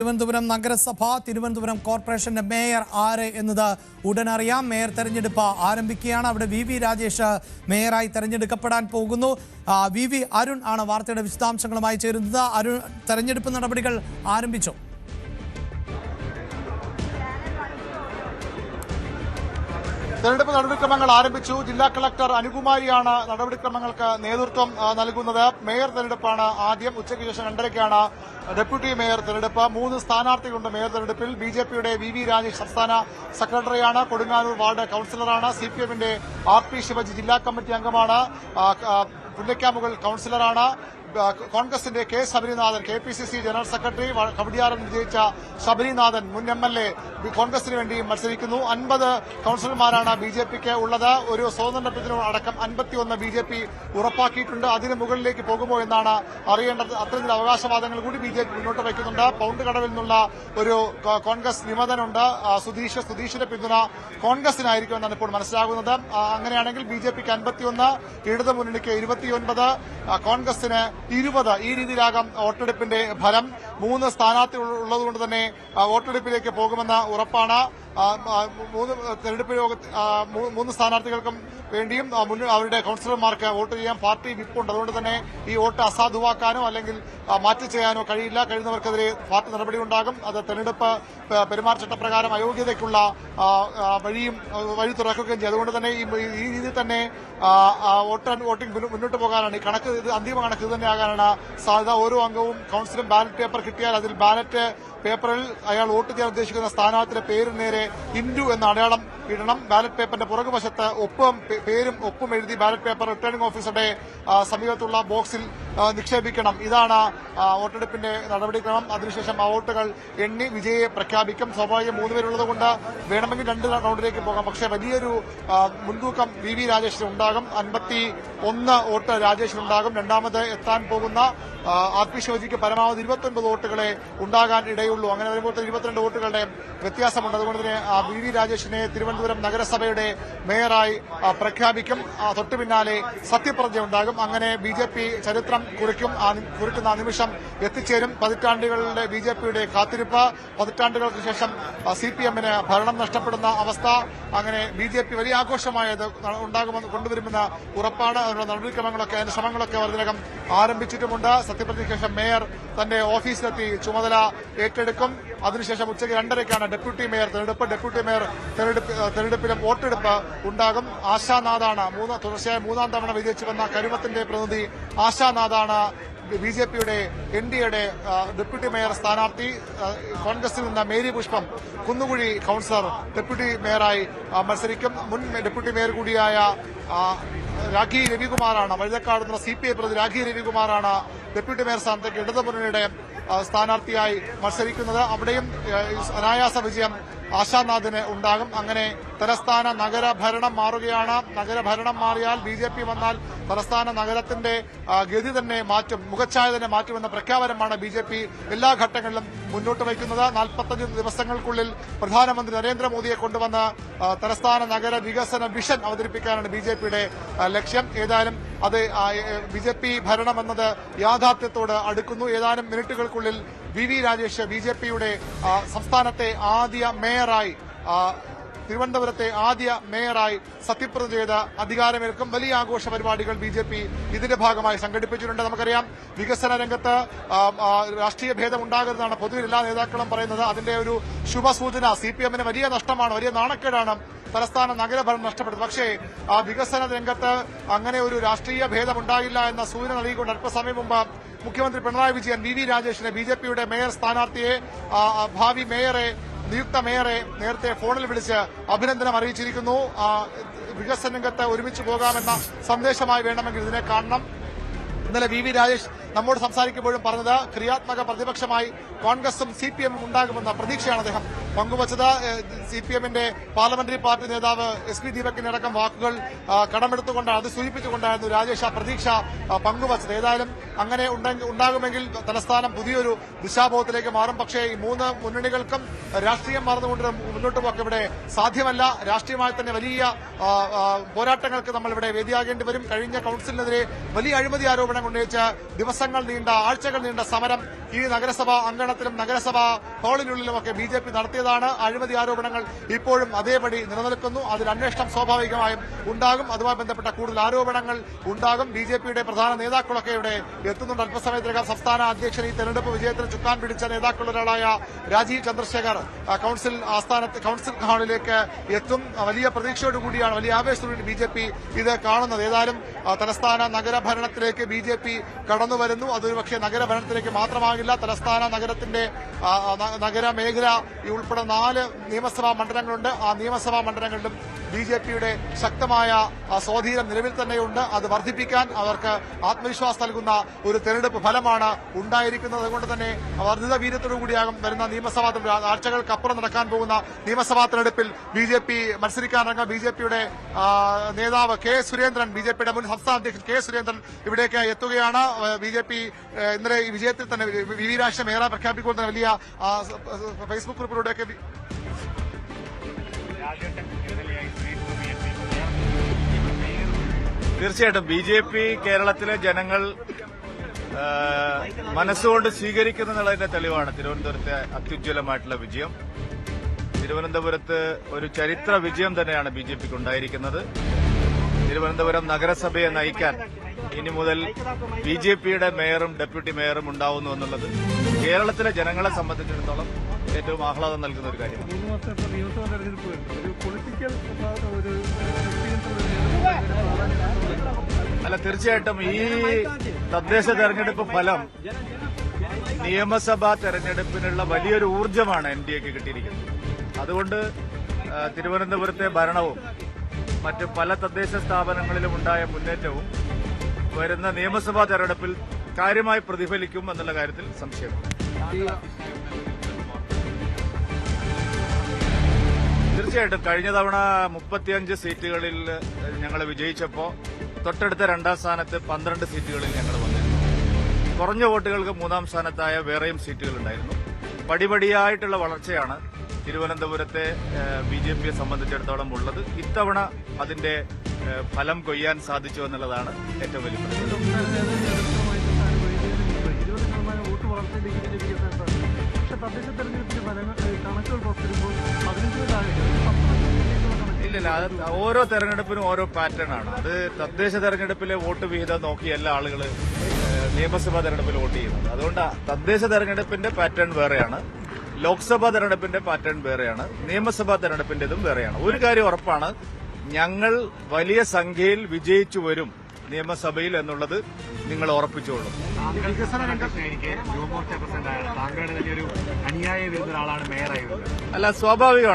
തിരുവനന്തപുരം നഗരസഭ തിരുവനന്തപുരം കോർപ്പറേഷന്റെ മേയർ ആര് എന്നത് ഉടനറിയാം. മേയർ തെരഞ്ഞെടുപ്പ് ആരംഭിക്കുകയാണ്. അവിടെ വി രാജേഷ് മേയറായി തെരഞ്ഞെടുക്കപ്പെടാൻ പോകുന്നു. വി അരുൺ ആണ് വാർത്തയുടെ വിശദാംശങ്ങളുമായി ചേരുന്നത്. അരുൺ, തെരഞ്ഞെടുപ്പ് നടപടികൾ ആരംഭിച്ചു. തെരഞ്ഞെടുപ്പ് നടപടിക്രമങ്ങൾ ആരംഭിച്ചു. ജില്ലാ കളക്ടർ അനുകുമാരിയാണ് നടപടിക്രമങ്ങൾക്ക് നേതൃത്വം നൽകുന്നത്. മേയർ തെരഞ്ഞെടുപ്പാണ് ആദ്യം. ഉച്ചയ്ക്ക് ശേഷം 2:30-ക്കാണ് ഡെപ്യൂട്ടി മേയർ തെരഞ്ഞെടുപ്പ്. 3 സ്ഥാനാർത്ഥികളുണ്ട് മേയർ തെരഞ്ഞെടുപ്പിൽ. ബിജെപിയുടെ വി രാജേഷ് സംസ്ഥാന സെക്രട്ടറിയാണ്. കൊടുങ്ങാനൂർ വാർഡ് കൌൺസിലറാണ്. സിപിഎമ്മിന്റെ RP ശിവജി ജില്ലാ കമ്മിറ്റി അംഗമാണ്. പുന്നക്കാമുകൾ കൌൺസിലറാണ്. കോൺഗ്രസിന്റെ K Sabarinathan KPCC general secretary. കവടിയാറിൽ വിജയിച്ച ശബരിനാഥൻ മുൻ MLA കോൺഗ്രസിന് വേണ്ടി മത്സരിക്കുന്നു. 50 കൌൺസിലർമാരാണ് ബിജെപിക്ക് ഉള്ളത്. ഒരു സ്വതന്ത്ര പ്രതിനിധി അടക്കം 51 ബിജെപി ഉറപ്പാക്കിയിട്ടുണ്ട്. അതിന് മുകളിലേക്ക് പോകുമോ എന്നാണ് അറിയേണ്ടത്. അത്തരത്തിൽ അവകാശവാദങ്ങൾ കൂടി ബിജെപി മുന്നോട്ട് വയ്ക്കുന്നുണ്ട്. പൌണ്ട് കടവിൽ നിന്നുള്ള ഒരു കോൺഗ്രസ് വിമതനുണ്ട്. സുധീഷിന്റെ പിന്തുണ കോൺഗ്രസിനായിരിക്കുമെന്നാണ് ഇപ്പോൾ മനസ്സിലാകുന്നത്. അങ്ങനെയാണെങ്കിൽ ബിജെപിക്ക് 51, ഇടതുമുന്നണിക്ക് 29, കോൺഗ്രസിന് 20. ഈ രീതിയിലാകാം വോട്ടെടുപ്പിന്റെ ഫലം. 3 സ്ഥാനാർത്ഥികൾ ഉള്ളതുകൊണ്ട് തന്നെ വോട്ടെടുപ്പിലേക്ക് പോകുമെന്ന ഉറപ്പാണ്. 3 സ്ഥാനാർത്ഥികൾക്കും വേണ്ടിയും അവരുടെ കൌൺസിലർമാർക്ക് വോട്ട് ചെയ്യാൻ പാർട്ടി വിപ്പുണ്ട്. അതുകൊണ്ട് തന്നെ ഈ വോട്ട് അസാധുവാക്കാനോ അല്ലെങ്കിൽ മാറ്റി ചെയ്യാനോ കഴിയില്ല. കഴിയുന്നവർക്കെതിരെ പാർട്ടി നടപടിയുണ്ടാകും. അത് തെരഞ്ഞെടുപ്പ് പെരുമാറ്റച്ചട്ടപ്രകാരം അയോഗ്യതയ്ക്കുള്ള വഴി തുറക്കുകയും ചെയ്യും. അതുകൊണ്ട് തന്നെ ഈ രീതിയിൽ തന്നെ വോട്ടിംഗ് മുന്നോട്ട് പോകാനാണ് ഈ കണക്ക്. അന്തിമ കണക്ക് ഇത് തന്നെയാകാനാണ് സാധ്യത. ഓരോ അംഗവും കൌൺസിലും ബാലറ്റ് പേപ്പർ കിട്ടിയാൽ അതിൽ ബാലറ്റ് പേപ്പറിൽ അയാൾ വോട്ട് ചെയ്യാൻ ഉദ്ദേശിക്കുന്ന സ്ഥാനാർത്ഥിയുടെ പേരിന് നേരെ ഇൻഡു എന്ന അടയാളം ഇടണം. ബാലറ്റ് പേപ്പറിന്റെ പുറകുവശത്ത് പേരും ഒപ്പും എഴുതി ബാലറ്റ് പേപ്പർ റിട്ടേണിംഗ് ഓഫീസറുടെ സമീപത്തുള്ള ബോക്സിൽ നിക്ഷേപിക്കണം. ഇതാണ് വോട്ടെടുപ്പിന്റെ നടപടിക്രമം. അതിനുശേഷം ആ വോട്ടുകൾ എണ്ണി വിജയെ പ്രഖ്യാപിക്കും. സ്വാഭാവികം 3 പേരുള്ളതുകൊണ്ട് വേണമെങ്കിൽ 2 റൌണ്ടിലേക്ക് പോകാം. പക്ഷേ വലിയൊരു മുൻതൂക്കം വി രാജേഷിന് ഉണ്ടാകും. 51 വോട്ട് രാജേഷിനുണ്ടാകും. രണ്ടാമത് എത്താൻ പോകുന്ന RP ശിവജിക്ക് പരമാവധി 29 വോട്ടുകളെ ഉണ്ടാകാൻ ഇടയുള്ളൂ. അങ്ങനെ വരുമ്പോൾ 22 വോട്ടുകളുടെ വ്യത്യാസമുണ്ട്. അതുകൊണ്ട് തന്നെ വി രാജേഷിനെ തിരുവനന്തപുരം നഗരസഭയുടെ മേയറായി പ്രഖ്യാപിക്കും. തൊട്ടു പിന്നാലെ സത്യപ്രതിജ്ഞ ഉണ്ടാകും. അങ്ങനെ ബിജെപി ചരിത്രം കുറിക്കുന്ന നിമിഷം എത്തിച്ചേരും. പതിറ്റാണ്ടുകളുടെ ബിജെപിയുടെ കാത്തിരിപ്പ്. പതിറ്റാണ്ടുകൾക്ക് ശേഷം CPM-ന് ഭരണം നഷ്ടപ്പെടുന്ന അവസ്ഥ. അങ്ങനെ ബിജെപി വലിയ ആഘോഷമായത് കൊണ്ടുവരുമെന്ന ഉറപ്പാണ്. അതിനുള്ള നടപടിക്രമങ്ങളൊക്കെ അതിന്റെ ശ്രമങ്ങളൊക്കെ ഇതിനകം ആരംഭിച്ചിട്ടുമുണ്ട്. സത്യപ്രതിജ്ഞയ്ക്ക് ശേഷം മേയർ തന്റെ ഓഫീസിലെത്തി ചുമതല ഏറ്റെടുക്കും. അതിനുശേഷം ഉച്ചയ്ക്ക് 2:30-ക്കാണ് ഡെപ്യൂട്ടി മേയർ തെരഞ്ഞെടുപ്പ്. ഡെപ്യൂട്ടി മേയർ തെരഞ്ഞെടുപ്പിലും വോട്ടെടുപ്പ് ഉണ്ടാകും. ആശാനാഥാണ് തുടർച്ചയായ 3-ാം തവണ വിജയിച്ചു വന്ന കരുമത്തിന്റെ പ്രതിനിധി ആശാനാഥാണ് ബിജെപിയുടെ NDAയുടെ ഡെപ്യൂട്ടി മേയർ സ്ഥാനാർത്ഥി. കോൺഗ്രസിൽ നിന്ന് മേരി പുഷ്പം കുന്നുകുഴി കൌൺസിലർ ഡെപ്യൂട്ടി മേയറായി മത്സരിക്കും. മുൻ ഡെപ്യൂട്ടി മേയർ കൂടിയായ രാഖി രവികുമാറാണ്. വഴുതക്കാട് നിന്ന് CPI പ്രതി രാഖി രവികുമാറാണ് ഡെപ്യൂട്ടി മേയർ സ്ഥാനത്തേക്ക് ഇടതുമുന്നണിയുടെ സ്ഥാനാർത്ഥിയായി മത്സരിക്കുന്നത്. അവിടെയും അനായാസ വിജയം ആശാനാഥിന് ഉണ്ടാകും. അങ്ങനെ തലസ്ഥാന നഗരഭരണം മാറുകയാണ്. നഗരഭരണം മാറിയാൽ ബിജെപി വന്നാൽ തലസ്ഥാന നഗരത്തിന്റെ ഗതി തന്നെ മാറ്റും, മുഖച്ഛായ തന്നെ മാറ്റുമെന്ന പ്രഖ്യാപനമാണ് ബിജെപി എല്ലാ ഘട്ടങ്ങളിലും മുന്നോട്ട് വയ്ക്കുന്നത്. 45 ദിവസങ്ങൾക്കുള്ളിൽ പ്രധാനമന്ത്രി നരേന്ദ്രമോദിയെ കൊണ്ടുവന്ന് തലസ്ഥാന നഗര വികസന വിഷൻ അവതരിപ്പിക്കാനാണ് ബിജെപിയുടെ ലക്ഷ്യം. ഏതായാലും അത് ബിജെപി ഭരണമെന്നത് യാഥാർത്ഥ്യത്തോട് അടുക്കുന്നു. ഏതാനും മിനിറ്റുകൾക്കുള്ളിൽ വി രാജേഷ് ബിജെപിയുടെ സംസ്ഥാനത്തെ ആദ്യ മേയറായി, തിരുവനന്തപുരത്തെ ആദ്യ മേയറായി സത്യപ്രതിജ്ഞ ചെയ്ത് അധികാരമേൽക്കും. വലിയ ആഘോഷ പരിപാടികൾ ബിജെപി ഇതിന്റെ ഭാഗമായി സംഘടിപ്പിച്ചിട്ടുണ്ട്. നമുക്കറിയാം, വികസന രംഗത്ത് രാഷ്ട്രീയ ഭേദം ഉണ്ടാകരുതെന്നാണ് പൊതുവിൽ എല്ലാ നേതാക്കളും പറയുന്നത്. അതിന്റെ ഒരു ശുഭസൂചന. CPM-ന് വലിയ നഷ്ടമാണ്, വലിയ നാണക്കേടാണ് തലസ്ഥാന നഗരഭരണം നഷ്ടപ്പെടുന്നത്. പക്ഷേ ആ വികസന രംഗത്ത് അങ്ങനെ ഒരു രാഷ്ട്രീയ ഭേദം ഉണ്ടാകില്ല എന്ന സൂചന നൽകിക്കൊണ്ട് അല്പസമയം മുമ്പ് മുഖ്യമന്ത്രി പിണറായി വിജയൻ വി രാജേഷിനെ, ബിജെപിയുടെ മേയർ സ്ഥാനാർത്ഥിയെ, ഭാവി മേയറെ, നിയുക്ത മേയറെ നേരത്തെ ഫോണിൽ വിളിച്ച് അഭിനന്ദനം അറിയിച്ചിരിക്കുന്നു. വികസന രംഗത്ത് ഒരുമിച്ച് പോകാമെന്ന സന്ദേശമായി വേണമെങ്കിൽ ഇതിനെ കാണണം. ഇന്നലെ വി രാജേഷ് നമ്മോട് സംസാരിക്കുമ്പോഴും പറഞ്ഞത് ക്രിയാത്മക പ്രതിപക്ഷമായി കോൺഗ്രസും CPM-ഉം ഉണ്ടാകുമെന്ന പ്രതീക്ഷയാണ് അദ്ദേഹം പങ്കുവച്ചത്. CPM-ന്റെ പാർലമെന്ററി പാർട്ടി നേതാവ് SP ദീപകിനടക്കം വാക്കുകൾ കടമെടുത്തുകൊണ്ടാണ്, അത് സൂചിപ്പിച്ചുകൊണ്ടായിരുന്നു രാജേഷ് ആ പ്രതീക്ഷ പങ്കുവച്ചത്. ഏതായാലും അങ്ങനെ ഉണ്ടാകുമെങ്കിൽ തലസ്ഥാനം പുതിയൊരു ദിശാബോധത്തിലേക്ക് മാറും. പക്ഷേ ഈ 3 മുന്നണികൾക്കും രാഷ്ട്രീയം മറന്നുകൊണ്ട് മുന്നോട്ട് പോക്ക് ഇവിടെ സാധ്യമല്ല. രാഷ്ട്രീയമായി തന്നെ വലിയ പോരാട്ടങ്ങൾക്ക് നമ്മൾ ഇവിടെ വേദിയാകേണ്ടി വരും. കഴിഞ്ഞ കൌൺസിലിനെതിരെ വലിയ അഴിമതി ആരോപണങ്ങൾ ഉന്നയിച്ച ദിവസം ദിവസങ്ങൾ നീണ്ട ആഴ്ചകൾ നീണ്ട സമരം ഈ നഗരസഭാ അങ്കണത്തിലും നഗരസഭാ ഹാളിനുള്ളിലുമൊക്കെ BJP നടത്തിയതാണ്. അഴിമതി ആരോപണങ്ങൾ ഇപ്പോഴും അതേപടി നിലനിൽക്കുന്നു. അതിൽ അന്വേഷണം സ്വാഭാവികമായും ഉണ്ടാകും. അതുമായി ബന്ധപ്പെട്ട കൂടുതൽ ആരോപണങ്ങൾ ഉണ്ടാകും. BJPയുടെ പ്രധാന നേതാക്കളൊക്കെ ഇവിടെ എത്തുന്നുണ്ട്. അല്പസമയത്തിനകം സംസ്ഥാന അധ്യക്ഷൻ ഈ തെരഞ്ഞെടുപ്പ് വിജയത്തിന് ചുക്കാൻ പിടിച്ച നേതാക്കളിലൊരാളായ രാജീവ് ചന്ദ്രശേഖർ കൌൺസിൽ ആസ്ഥാനത്ത് കൌൺസിൽ ഹാളിലേക്ക് എത്തും. വലിയ പ്രതീക്ഷയോടുകൂടിയാണ്, വലിയ ആവേശത്തോടുകൂടി BJP ഇത് കാണുന്നത്. ഏതായാലും തലസ്ഥാന നഗരഭരണത്തിലേക്ക് BJP കടന്നുവരുന്നു. അതൊരു പക്ഷേ നഗരഭരണത്തിലേക്ക് മാത്രമാകില്ല, തലസ്ഥാന നഗരത്തിന്റെ നഗരമേഖല ഉൾപ്പെടെ 4 നിയമസഭാ മണ്ഡലങ്ങളുണ്ട്. ആ നിയമസഭാ മണ്ഡലങ്ങളിലും BJPയുടെ ശക്തമായ സ്വാധീനം നിലവിൽ തന്നെയുണ്ട്. അത് വർദ്ധിപ്പിക്കാൻ അവർക്ക് ആത്മവിശ്വാസം നൽകുന്ന ഒരു തെരഞ്ഞെടുപ്പ് ഫലമാണ് ഉണ്ടായിരിക്കുന്നത്. അതുകൊണ്ട് തന്നെ വർദ്ധിത വീര്യത്തോടുകൂടിയാകും വരുന്ന നിയമസഭാ ആഴ്ചകൾക്കപ്പുറം നടക്കാൻ പോകുന്ന നിയമസഭാ തെരഞ്ഞെടുപ്പിൽ BJP മത്സരിക്കാനിറങ്ങുന്ന BJPയുടെ നേതാവ് കെ സുരേന്ദ്രൻ, BJPയുടെ മുൻ സംസ്ഥാന അധ്യക്ഷൻ കെ സുരേന്ദ്രൻ ഇവിടേക്ക് എത്തുകയാണ്. BJP ഇന്നലെ ഈ വിജയത്തിൽ തന്നെ വി രാജേഷ് മേയറെ പ്രഖ്യാപിക്കുന്ന വലിയ ഫേസ്ബുക്ക് ഗ്രൂപ്പിലൂടെയൊക്കെ തീർച്ചയായിട്ടും BJP കേരളത്തിലെ ജനങ്ങൾ മനസ്സുകൊണ്ട് സ്വീകരിക്കുന്നുള്ളതിന്റെ തെളിവാണ് തിരുവനന്തപുരത്തെ അത്യുജ്വലമായിട്ടുള്ള വിജയം. തിരുവനന്തപുരത്ത് ഒരു ചരിത്ര വിജയം തന്നെയാണ് BJPക്ക് ഉണ്ടായിരിക്കുന്നത്. തിരുവനന്തപുരം നഗരസഭയെ നയിക്കാൻ ഇനി മുതൽ BJPയുടെ മേയറും ഡെപ്യൂട്ടി മേയറും ഉണ്ടാവുന്നു എന്നുള്ളത് കേരളത്തിലെ ജനങ്ങളെ സംബന്ധിച്ചിടത്തോളം ഏറ്റവും ആഹ്ലാദം നൽകുന്ന ഒരു കാര്യമാണ്. അല്ല, തീർച്ചയായിട്ടും ഈ തദ്ദേശ തെരഞ്ഞെടുപ്പ് ഫലം നിയമസഭാ തെരഞ്ഞെടുപ്പിനുള്ള വലിയൊരു ഊർജ്ജമാണ് NDAക്ക് കിട്ടിയിരിക്കുന്നത്. അതുകൊണ്ട് തിരുവനന്തപുരത്തെ ഭരണവും മറ്റ് പല തദ്ദേശ സ്ഥാപനങ്ങളിലും ഉണ്ടായ മുന്നേറ്റവും വരുന്ന നിയമസഭാ തെരഞ്ഞെടുപ്പിൽ കാര്യമായി പ്രതിഫലിക്കും എന്നുള്ള കാര്യത്തിൽ സംശയമില്ല. തീർച്ചയായിട്ടും കഴിഞ്ഞ തവണ 35 സീറ്റുകളിൽ ഞങ്ങൾ വിജയിച്ചപ്പോൾ തൊട്ടടുത്ത 2ാം സ്ഥാനത്ത് 12 സീറ്റുകളിൽ ഞങ്ങൾ വന്നിരുന്നു. കുറഞ്ഞ വോട്ടുകൾക്ക് 3ാം സ്ഥാനത്തായ വേറെയും സീറ്റുകളുണ്ടായിരുന്നു. പടിപടിയായിട്ടുള്ള വളർച്ചയാണ് തിരുവനന്തപുരത്തെ BJPയെ സംബന്ധിച്ചിടത്തോളം ഉള്ളത്. ഇത്തവണ അതിന്റെ ഫലം കൊയ്യാൻ സാധിച്ചു എന്നുള്ളതാണ് ഏറ്റവും വലിയ ഇല്ലില്ല, അത് ഓരോ തെരഞ്ഞെടുപ്പിനും ഓരോ പാറ്റേൺ ആണ്. അത് തദ്ദേശ തെരഞ്ഞെടുപ്പിലെ വോട്ട് വിഹിതം നോക്കിയല്ല ആളുകൾ നിയമസഭാ തെരഞ്ഞെടുപ്പിൽ വോട്ട് ചെയ്യുന്നത്. അതുകൊണ്ട് തദ്ദേശ തെരഞ്ഞെടുപ്പിന്റെ പാറ്റേൺ വേറെയാണ്, ലോക്സഭാ തെരഞ്ഞെടുപ്പിന്റെ പാറ്റേൺ വേറെയാണ്, നിയമസഭാ തെരഞ്ഞെടുപ്പിന്റേതും വേറെയാണ്. ഒരു കാര്യം ഉറപ്പാണ്, ഞങ്ങൾ വലിയ സംഖ്യയിൽ വിജയിച്ചു വരും നിയമസഭയിൽ എന്നുള്ളത് നിങ്ങൾ ഉറപ്പിച്ചോളൂ. വികസന രംഗത്ത് യുവമോർച്ച പ്രസിഡന്റാണ് താങ്കളുടെ വലിയൊരു അനുയായി വരുന്ന ഒരാളാണ് മേയറായത്. അല്ല, സ്വാഭാവികമാണ്.